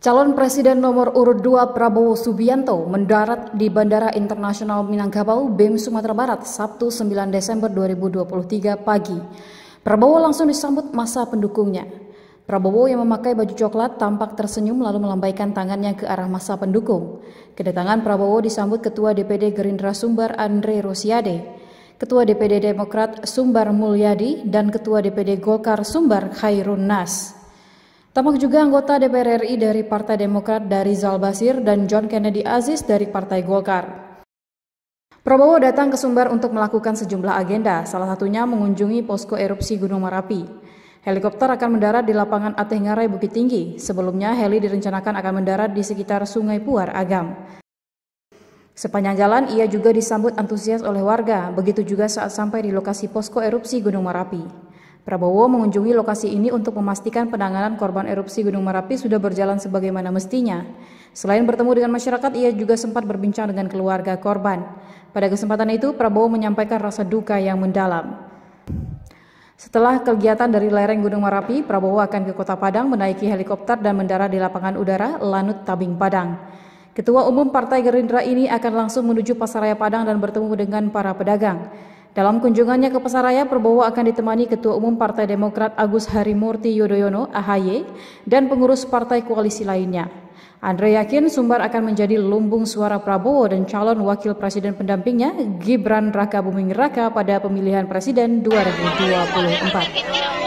Calon Presiden nomor urut 2 Prabowo Subianto mendarat di Bandara Internasional Minangkabau, BEM Sumatera Barat, Sabtu 9 Desember 2023 pagi. Prabowo langsung disambut massa pendukungnya. Prabowo yang memakai baju coklat tampak tersenyum lalu melambaikan tangannya ke arah massa pendukung. Kedatangan Prabowo disambut Ketua DPD Gerindra Sumbar Andre Rosiade, Ketua DPD Demokrat Sumbar Mulyadi, dan Ketua DPD Golkar Sumbar Khairun Nas. Tampak juga anggota DPR RI dari Partai Demokrat dari Zal Basir dan John Kennedy Aziz dari Partai Golkar. Prabowo datang ke Sumbar untuk melakukan sejumlah agenda, salah satunya mengunjungi posko erupsi Gunung Merapi. Helikopter akan mendarat di lapangan Ateh Ngarai Bukit Tinggi. Sebelumnya heli direncanakan akan mendarat di sekitar Sungai Puar Agam. Sepanjang jalan ia juga disambut antusias oleh warga, begitu juga saat sampai di lokasi posko erupsi Gunung Merapi. Prabowo mengunjungi lokasi ini untuk memastikan penanganan korban erupsi Gunung Merapi sudah berjalan sebagaimana mestinya. Selain bertemu dengan masyarakat, ia juga sempat berbincang dengan keluarga korban. Pada kesempatan itu, Prabowo menyampaikan rasa duka yang mendalam. Setelah kegiatan dari lereng Gunung Merapi, Prabowo akan ke Kota Padang menaiki helikopter dan mendarat di lapangan udara Lanut Tabing Padang. Ketua Umum Partai Gerindra ini akan langsung menuju Pasaraya Padang dan bertemu dengan para pedagang. Dalam kunjungannya ke Pasaraya, Prabowo akan ditemani Ketua Umum Partai Demokrat Agus Harimurti Yudhoyono (AHY) dan pengurus partai koalisi lainnya. Andre yakin Sumbar akan menjadi lumbung suara Prabowo dan calon wakil presiden pendampingnya Gibran Rakabuming Raka pada pemilihan presiden 2024.